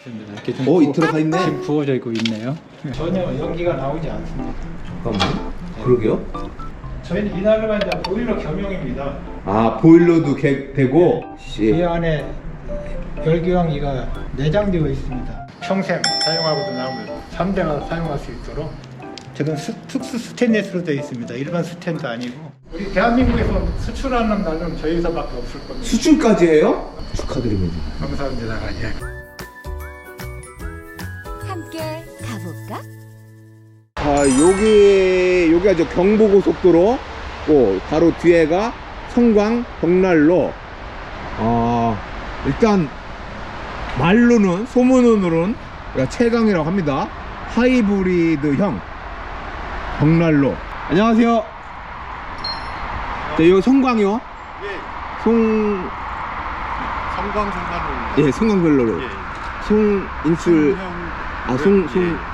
이렇게 좀 들어가 있네. 지금 부어져 있고 있네요. 전혀 연기가 나오지 않습니다. 잠깐만. 그러게요. 저희는 이 난로가 이제 보일러 겸용입니다. 아, 보일러도 되고. 이 안에 열기왕이가 내장되어 있습니다. 평생 사용하고도 남을 3대가 사용할 수 있도록 지금 특수 스테인리스로 되어 있습니다. 일반 스텐도 아니고 우리 대한민국에서 수출하는 난로는 저희서밖에 없을 겁니다. 수출까지 해요? 축하드립니다. 감사합니다. 예. 함께 가볼까? 아, 여기가 저 경부고속도로, 바로 뒤에가 성광 벽난로. 일단 말로는, 소문으로는 최강이라고 합니다. 하이브리드형 벽난로. 안녕하세요. 네, 여기 성광이요? 예, 성광 성광 예, 성광별로로. 예. 송인출,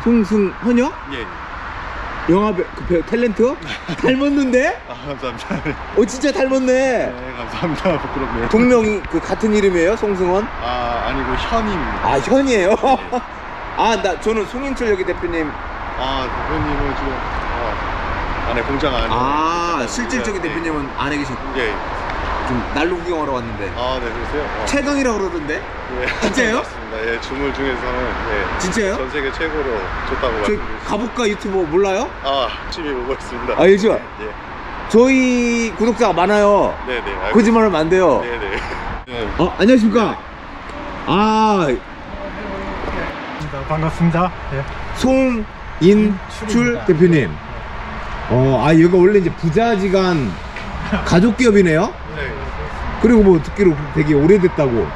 송승헌이요? 예. 영화 탤런트? 닮았는데? 아, 감사합니다. 진짜 닮았네. 네, 감사합니다. 부끄럽네요. 동명이 같은 이름이에요? 송승헌? 아, 아니고 현입니다. 아, 현이에요? 저는 송인철 여기 대표님. 대표님은 지금 안에 공장 안에. 실질적인 네. 대표님은 안에 계시고 예. 좀 난로 구경하러 왔는데. 네, 그러세요? 최강이라고 그러던데? 예. 진짜요? 맞습니다. 예, 주물 중에서는 진짜요? 전 세계 최고로 좋다고 저 말씀드렸습니다. 가볼까 유튜버 몰라요? 열심히 보고 있습니다. 알죠? 예. 저희 구독자가 많아요. 네, 네. 알고 거짓말하면 안 돼요. 네, 네. 네. 안녕하십니까? 반갑습니다. 예. 송인출 대표님. 여기가 원래 이제 부자지간 가족 기업이네요? 네. 그리고 뭐 듣기로 되게 오래됐다고.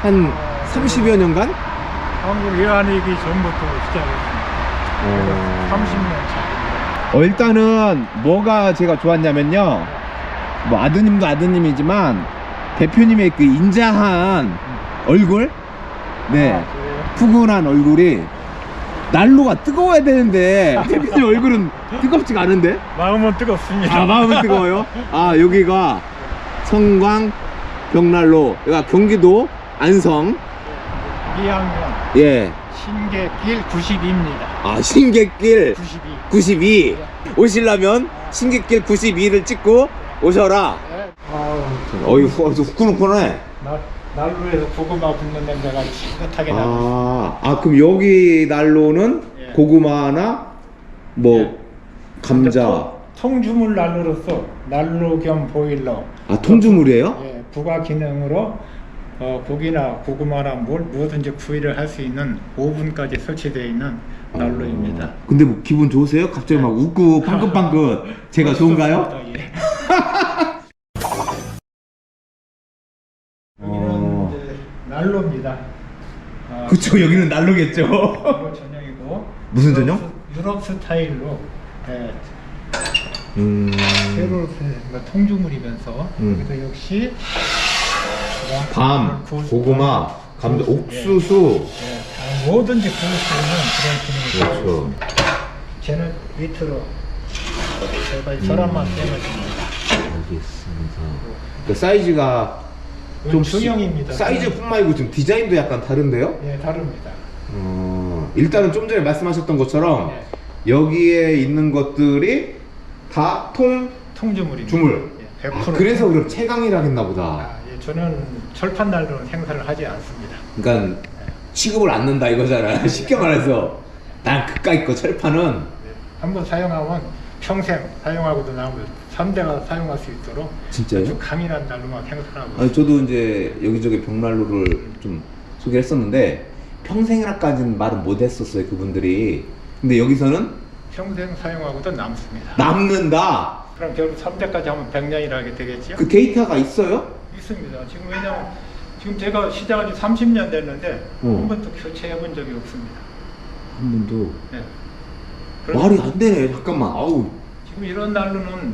한 30여 년간? 한국 외환위기 전부터 시작했습니다. 30년 차. 일단은 뭐가 제가 좋았냐면요. 뭐 아드님도 아드님이지만 대표님의 그 인자한 얼굴? 네. 푸근한 얼굴이 난로가 뜨거워야 되는데 대표님 얼굴은 뜨겁지가 않은데? 마음은 뜨겁습니다. 마음은 뜨거워요? 여기가 성광 벽난로. 여기가 경기도 안성. 2학년 예. 신계길 92입니다. 신객길 92. 92. 오시려면 신객길 92를 찍고 오셔라. 후끈후끈해. 난로에서 고구마 붓는 냄새가 지긋하게 나고 그럼 여기 난로는 예. 고구마나 뭐 감자. 통주물 난로로서 난로 겸 보일러. 통주물이에요? 예, 부가 기능으로 고기나 고구마나 뭐든지 구이를 할 수 있는 오븐까지 설치되어 있는 난로입니다. 근데 뭐 기분 좋으세요? 갑자기 막 웃고 방긋방긋. 제가 좋은가요? 예. 여기는 이제 난로입니다. 그쵸, 여기는 난로겠죠. 난로 전용이고 무슨 전용? 유럽 스타일로 음. 새로 통주물이면서 여기도 역시 밤, 고구마, 감자, 옥수수. 뭐든지 구울 수 있는 그런 기능을 가지고 그렇죠. 있습니다. 쟤는 밑으로 제가 저란만 떼어줍니다. 알겠습니다. 그 사이즈가 좀 중형입니다. 사이즈뿐만 아니고 지금 디자인도 약간 다른데요? 예, 다릅니다. 일단은 좀 전에 말씀하셨던 것처럼 예. 여기에 있는 것들이 다 통주물입니다. 주물. 예, 100%. 그래서 그럼 최강이라 했나 보다. 예, 저는 철판 난로는 생산을 하지 않습니다. 그러니까 취급을 않는다 이거잖아. 쉽게 말해서 난 그까이 거 철판은 예, 한번 사용하면 평생 사용하고도 남을 3대가 사용할 수 있도록 진짜요? 아주 강인한 난로만 생산하고 있습니다. 저도 이제 여기저기 벽난로를 좀 소개했었는데 평생이라까지는 말은 못했었어요 그분들이. 근데 여기서는 평생 사용하고도 남습니다. 남는다. 그럼 결국 3대까지 하면 100년이라 하게 되겠죠? 그 데이터가 있어요? 있습니다. 지금 왜냐면 지금 제가 시작한 지 30년 됐는데 한 번도 교체해 본 적이 없습니다. 한 번도. 네. 말이 안 되네. 잠깐만. 지금 이런 난로는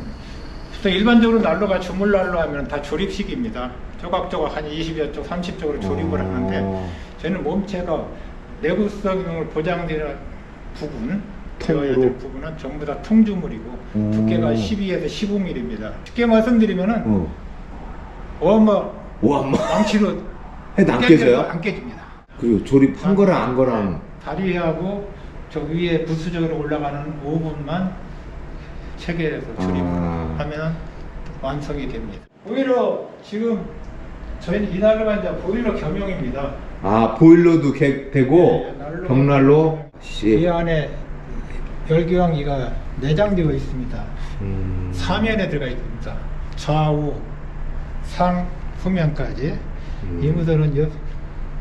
보통 일반적으로 난로가 주물 난로 하면 다 조립식입니다. 조각조각 한 20여 쪽, 30쪽으로 조립을 하는데 저는 몸체가 내구성을 보장되는 부분, 되어야 될 부분은 전부 다 통주물이고 두께가 12에서 15mm입니다. 쉽게 말씀드리면은 와, 뭐 망치로 해도 안 깨져요? 안 깨집니다. 그리고 조립한 거랑 안 거랑 다리하고 저 위에 부수적으로 올라가는 5분만 체계해서 조립을 하면 완성이 됩니다. 보일러 지금 저희는 이 난로가 이제 보일러 겸용입니다. 아 보일러도 되고 네, 난로. 벽난로 이 안에 열기왕기가 내장되어 있습니다. 사면에 들어가 있습니다. 좌우 상 후면까지. 이 모델은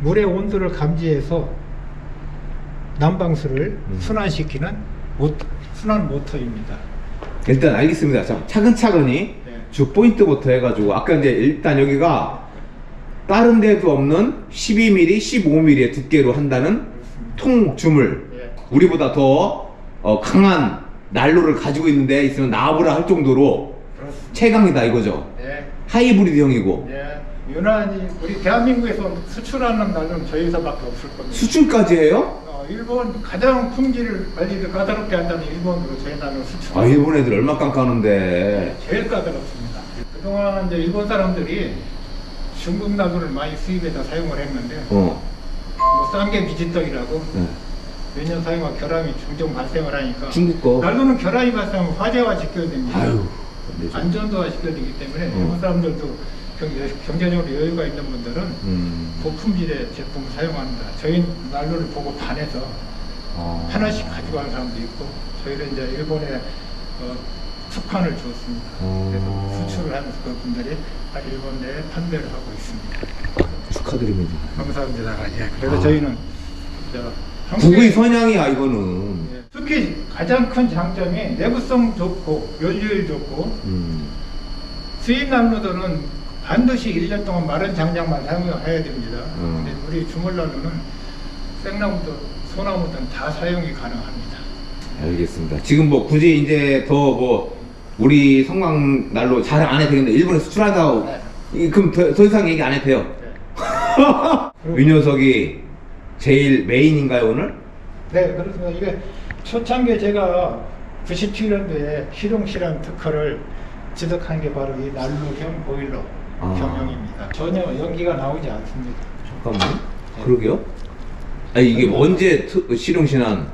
물의 온도를 감지해서 난방수를 순환시키는 순환 모터입니다. 일단 알겠습니다. 자, 차근차근히 네. 주 포인트부터 해가지고 아까 이제 일단 여기가 다른 데도 없는 12mm, 15mm의 두께로 한다는 통주물. 예. 우리보다 더 강한 난로를 가지고 있는데 있으면 나와보라 할 정도로 그렇습니다. 최강이다 이거죠. 네. 하이브리드형이고 예. 유난히 우리 대한민국에서 수출하는 난로는 저희서밖에 없을 겁니다. 수출까지 해요? 일본 가장 품질을 관리를 까다롭게 한다는 일본으로 저희 난로 수출. 아 일본 애들 얼마 깜깜한데. 제일 까다롭습니다. 그동안 이제 일본 사람들이 중국 난로를 많이 수입해서 사용을 했는데 뭐 싼 게 미지떡이라고 네. 매년 사용한 결함이 종종 발생을 하니까 중국 거. 난로는 결함이 발생하면 화재화 시켜야 됩니다. 아유. 안전도화 시켜야 되기 때문에 일본 사람들도 경제적으로 여유가 있는 분들은 고품질의 제품을 사용합니다. 저희 난로를 보고 반해서 하나씩 가지고 가는 사람도 있고 저희는 이제 일본에 특판을 주었습니다. 그래서 수출을 하면서 그분들이 일본 내에 판매를 하고 있습니다. 축하드립니다. 감사합니다. 예. 그래서 저희는 국의 선양이야 이거는. 예. 특히 가장 큰 장점이 내구성 좋고 연료율 좋고 수입 난로들은 반드시 1년 동안 마른 장작만 사용해야 됩니다. 근데 우리 주물난로는 생나무든 소나무든 다 사용이 가능합니다. 알겠습니다. 지금 뭐 굳이 이제 더 뭐 우리 성광 난로 잘 안 해도 되겠는데 일본에 수출한다고 그럼 더 이상 얘기 안 해도 돼요. 이 녀석이 제일 메인인가요 오늘? 네, 그렇습니다. 이게 초창기에 제가 97년도에 실용실험 특허를 취득한 게 바로 이 난로형 보일러 겸용입니다. 전혀 연기가 나오지 않습니다. 잠깐만. 그러게요? 아니 이게 언제 실용신한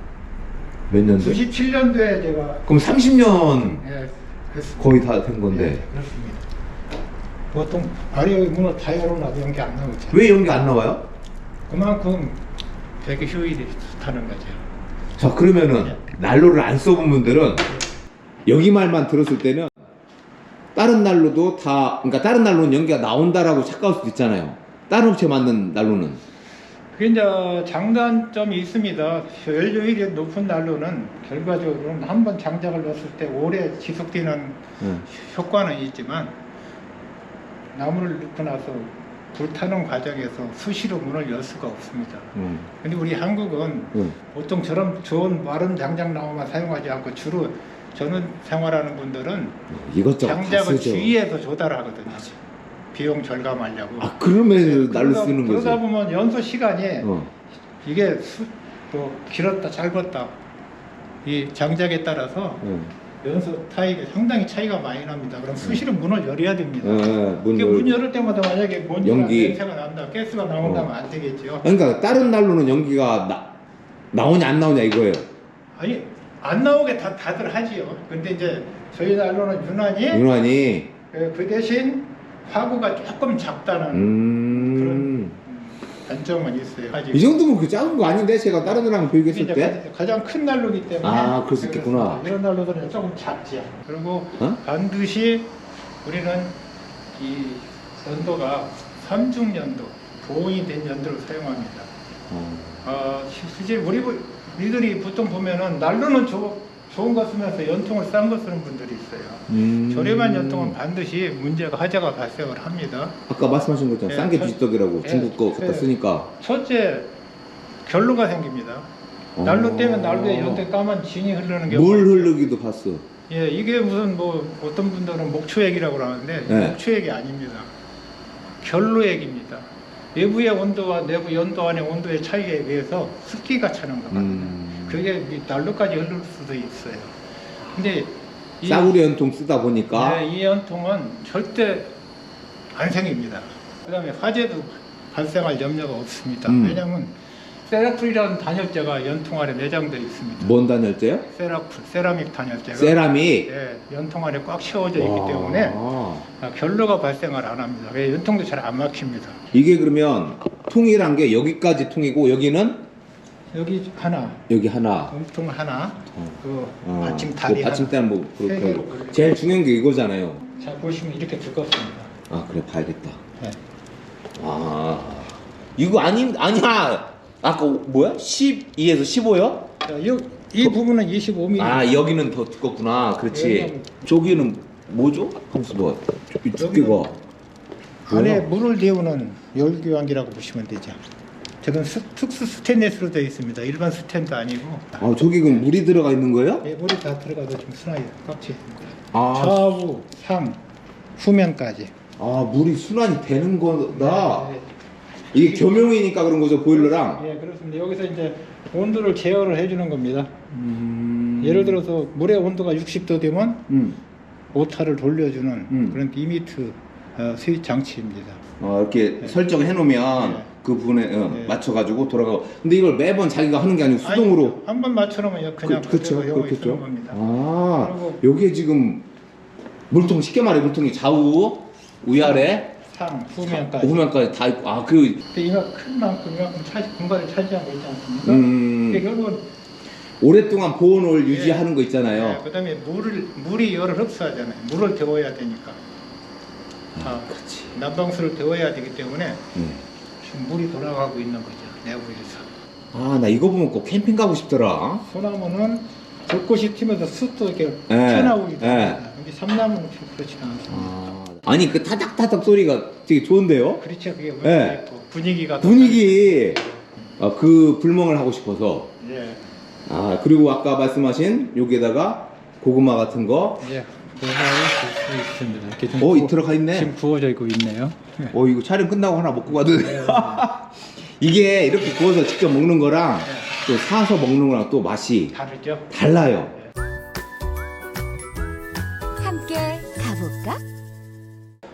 몇 년도? 97년도에 제가 그럼 30년 예, 그렇습니다. 거의 다 된 건데. 예, 그렇습니다. 보통 아래 문을 다 열어놔도 연기 안 나오죠. 왜 연기 안 나와요? 그만큼 되게 효율이 좋다는 거죠. 자 그러면은 난로를 안 써본 분들은 여기 말만 들었을 때는 다른 난로도 다 그러니까 다른 난로는 연기가 나온다라고 착각할 수도 있잖아요. 다른 업체 만든 난로는. 그게 이제 장단점이 있습니다. 연료율이 높은 난로는 결과적으로는 한번 장작을 넣었을 때 오래 지속되는 효과는 있지만 나무를 넣고 나서 불타는 과정에서 수시로 문을 열 수가 없습니다. 근데 우리 한국은 보통 저런 좋은 마른 장작 나무만 사용하지 않고 주로 저는 생활하는 분들은 이것저것 장작을 다 쓰죠. 주위에서 조달하거든요. 비용 절감하려고. 아 그러면 난로 쓰는 거지. 그러다 보면 연소 시간이 이게 뭐 길었다 짧았다 이 장작에 따라서 연소 타입이 상당히 차이가 많이 납니다. 그럼 수시로 문을 열어야 됩니다. 문 열을 때마다 만약에 먼지가 냄새가 난다, 가스가 나온다면 안 되겠죠. 그러니까 다른 난로는 연기가 나오냐 안 나오냐 이거예요. 아니 안 나오게 다들 하지요. 근데 이제 저희 난로는 유난히 그 대신 화구가 조금 작다는 그런 단점은 있어요. 이 정도면 그 작은 거 아닌데 제가 다른 애랑 비교했을 때? 가장 큰 난로기 때문에 그럴 수 있겠구나. 이런 난로들은 조금 작지요. 그리고 반드시 우리는 이 연도가 삼중연도, 보온이 된 연도를 사용합니다. 실제 우리들이 보통 보면은 난로는 좋은 거 쓰면서 연통을 싼 거 쓰는 분들이 있어요. 저렴한 연통은 반드시 문제가 화재가 발생을 합니다. 아까 말씀하신 거 있잖아요. 싼 게 비지떡이라고 중국 거 갖다 쓰니까. 첫째 결로가 생깁니다. 난로 때문에 난로에 연대 까만 진이 흐르는 경우. 물 흐르기도 봤어. 예, 이게 무슨 뭐 어떤 분들은 목초액이라고 그러는데 목초액이 아닙니다. 결로액입니다. 외부의 온도와 내부 연도 안의 온도의 차이에 의해서 습기가 차는 거거든요. 그게 난로까지 흐를 수도 있어요. 근데 싸구려 연통 쓰다 보니까 이 연통은 절대 안 생깁니다. 그 다음에 화재도 발생할 염려가 없습니다. 왜냐하면 세라풀이라는 단열재가 연통 안에 내장되어 있습니다. 뭔 단열재요? 세라풀, 세라믹 단열재가 세라믹. 예, 연통 안에 꽉 채워져 있기 때문에 결로가 발생을 안 합니다. 왜 연통도 잘 안 막힙니다. 이게 그러면 통이란 게 여기까지 통이고 여기는 여기 하나, 여기 하나. 몸통 하나, 그 어. 받침 다리 그 받침대는 뭐 세 그렇게 개로 그려요. 제일 중요한 게 이거잖아요. 자 보시면 이렇게 두껍습니다. 아 그래 봐야겠다. 네. 아 이거 아니야. 아까 뭐야? 12에서 15요? 자, 이 부분은 25mm. 아 여기는 더 두껍구나. 그렇지. 왜냐면- 저기는 뭐죠? 하면서 뭐 이 두께가 안에 뭐야? 물을 데우는 열교환기라고 보시면 되죠. 저건 특수 스테인리스로 되어 있습니다. 일반 스텐도 아니고. 아 저기 그 물이 들어가 있는 거예요? 예, 물이 다 들어가도 지금 순환이 꽉 차 있습니다. 아, 좌우, 상, 후면까지. 아 물이 순환이 되는 거다. 네, 이게 겸용이니까 그런 거죠 보일러랑. 예, 그렇습니다. 여기서 이제 온도를 제어를 해주는 겁니다. 예를 들어서 물의 온도가 60도 되면 모터를 돌려주는 그런 리미트 스위치 장치입니다. 이렇게 설정해 놓으면 네. 그 부분에 네. 맞춰가지고 돌아가고. 근데 이걸 매번 자기가 하는 게 아니고 수동으로. 한 번 맞춰놓으면 그냥 그렇죠, 그대로 이용이 그렇겠죠. 쓰는 겁니다. 아, 그리고- 여기에 지금 물통 쉽게 말해 물통이 좌우, 위아래, 상, 후면까지. 후면까지 다 있고. 아, 그 근데 이만큼 큰 만큼 이만큼 공간을 차지하고 있지 않습니까? 음. 그게 결국은 오랫동안 보온을 유지하는 거 있잖아요. 그다음에 물이 열을 흡수하잖아요. 물을 데워야 되니까. 그렇지. 난방수를 데워야 되기 때문에 음. 지금 물이 돌아가고 있는 거죠. 내부에서. 아, 나 이거 보면 꼭 캠핑 가고 싶더라. 소나무는 벚꽃이 튀면서 숯도 이렇게 예. 튀어나오기도 예. 합니다. 근데 삼나무는 그렇지 않습니다. 아니 그 타닥타닥 소리가 되게 좋은데요? 그렇죠. 그게 예. 있고 분위기가 분위기. 그 불멍을 하고 싶어서. 예. 아, 그리고 아까 말씀하신 여기에다가 고구마 같은 거. 예. 구워서 수 있습니다. 이렇게 좀 이 들어가 있네. 지금 구워져 있고 있네요. 이거 촬영 끝나고 하나 먹고 가도 돼. 이게 이렇게 구워서 직접 먹는 거랑 또 사서 먹는 거랑 또 맛이 다르죠? 달라요. 함께 가볼까?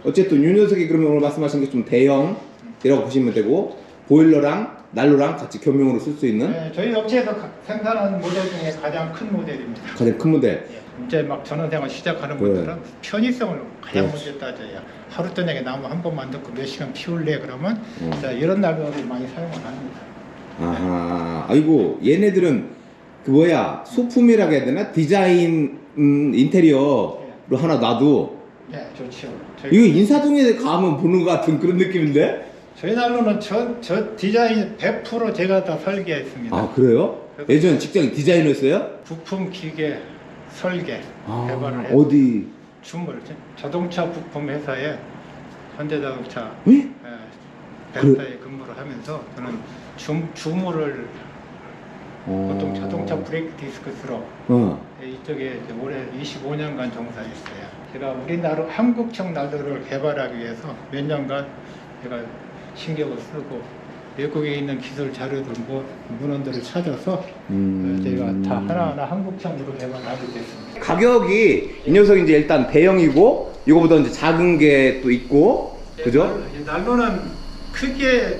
어쨌든 유 녀석이 그러면 오늘 말씀하신 게 좀 대형이라고 보시면 되고 보일러랑 난로랑 같이 겸용으로 쓸 수 있는 네, 저희 업체에서 생산하는 모델 중에 가장 큰 모델입니다. 가장 큰 모델. 이제 막 전원생활 시작하는 네. 분들은 편의성을 가장 그렇지. 먼저 따져야 하루 저녁에 나무 한 번만 넣고 몇 시간 피울래 그러면 자, 이런 난로를 많이 사용을 합니다. 아하. 아이고 얘네들은 그 뭐야 소품이라고 해야 되나 디자인 인테리어로 하나 놔도 네, 좋죠. 이거 인사동에 가면 보는 것 같은 그런 느낌인데? 저희 난로는 저 디자인 100% 제가 다 설계했습니다. 아 그래요? 예전 직장 디자이너였어요? 부품 기계 설계 개발을 해서 어디? 주물 자동차 부품 회사에 현대자동차 에? 베르타에 근무를 하면서 저는 주물을 보통 자동차 브레이크 디스크 스로 이쪽에 이제 올해 25년간 종사했어요. 제가 우리나라 한국형 난로를 개발하기 위해서 몇 년간 제가 신경을 쓰고 외국에 있는 기술 자료들 문헌들을 찾아서 제가 다 하나하나 한국형으로 개발하게 됐습니다. 가격이 이 녀석이 이제 일단 대형이고 이거보다 이제 작은 게 또 있고 그죠? 난로는 크기에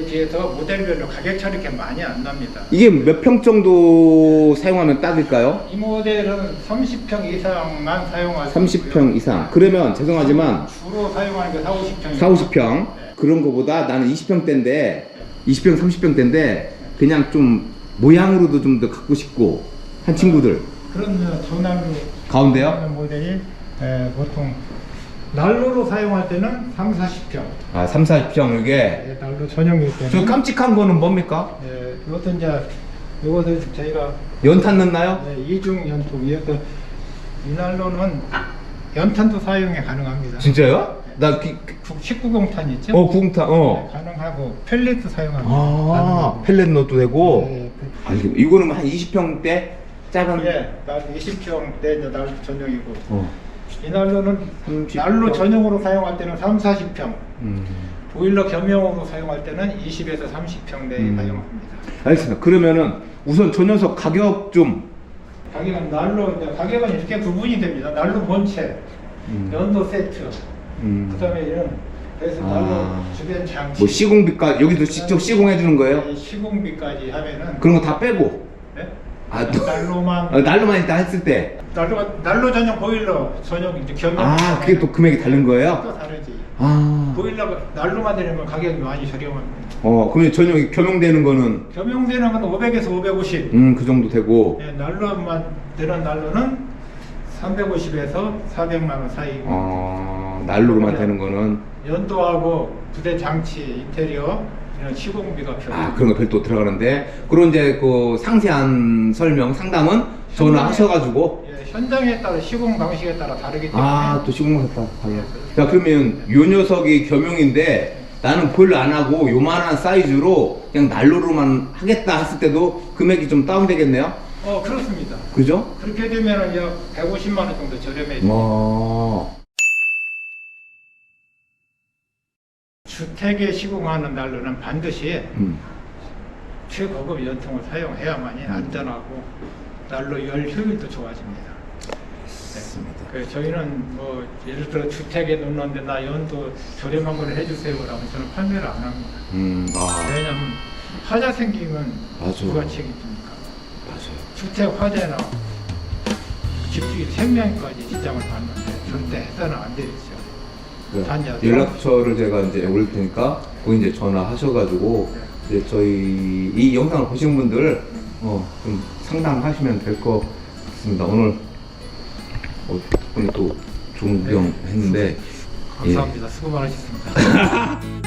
비해서 모델별로 가격 차이 이렇게 많이 안 납니다. 이게 몇 평 정도 사용하면 딱일까요? 이 모델은 30평 이상만 사용할 수 30평 이상. 그러면 죄송하지만 주로 사용하는 게 4, 50평. 4, 50평 그런 거보다 나는 20평대인데 20평, 30평대인데 그냥 좀 모양으로도 좀 더 갖고 싶고 한 친구들 그런 저난로 가운데요? 모델이 보통 난로로 사용할 때는 3, 40평. 아 3, 40평 이게 난로 전용이기 때문에. 저 깜찍한 거는 뭡니까? 이것도 이제 이것을 저희가 연탄 넣나요? 이중 연통. 이 난로는 연탄도 사용이 가능합니다. 진짜요? 나 19공탄 있죠? 구공탄 가능하고 펠렛도 사용합니다. 아 펠렛 넣어도 되고 네. 알겠 이거는 한 20평대 작은 날 20평대 이제 난로 전용이고 이 난로는 30평. 난로 전용으로 사용할 때는 3, 40평 보일러 겸용으로 사용할 때는 20에서 30평 내에 사용합니다. 알겠습니다. 그러면은 우선 저 녀석 가격 좀 가격은 가격은 이렇게 구분이 됩니다. 난로 본체, 연도 세트, 그다음에 이런 그래서 아. 난로 주변 장치 뭐 시공비까지 여기도 직접 시공해 주는 거예요? 시공비까지 하면은 그런 거 다 빼고. 네? 아, 또 난로만 난로만 일단 했을 때. 난로 전용 보일러 전용 이제 겸용 아, 그게 또 금액이 다른 거예요? 또 다르지. 아. 보일러 난로만 되면 가격이 많이 저렴합니다. 그러면 전용이 겸용되는 거는 겸용되는 건 500에서 550. 그 정도 되고. 네, 난로만 되는 난로는 350에서 400만 원 사이고. 난로로만 되는 거는 연도하고 부대 장치, 인테리어 이런 시공비가 별로. 그런 거 별도 들어가는데 그런 이제 그 상세한 설명 상담은 전화하셔가지고 예, 현장에 따라 시공 방식에 따라 다르기 때문에. 또 시공하셨다 달라. 야 그러면 요 녀석이 겸용인데 나는 보일러 안 하고 요만한 사이즈로 그냥 난로로만 하겠다 했을 때도 금액이 좀 다운되겠네요. 그렇습니다. 그죠? 그렇게 되면은 약 150만 원 정도 저렴해지죠. 주택에 시공하는 난로는 반드시 최고급 연통을 사용해야만이 안전하고 난로 열 효율도 좋아집니다. 맞습니다. 그래서 저희는 뭐 예를 들어 주택에 놓는데 나 연도 저렴한 걸 해주세요 그러면 저는 판매를 안 합니다. 왜냐면 화재 생기면 맞아. 누가 책임집니까? 맞아요. 주택 화재나 집주인 생명까지 지장을 받는데 절대 해서는 안 되겠죠. 단지 연락처를 제가 이제 올릴 테니까 거기 이제 전화하셔가지고 이제 저희 이 영상을 보신 분들 좀 상담하시면 될 것 같습니다. 오늘 덕분에 또 좋은 구경 했는데 감사합니다. 수고 많으셨습니다.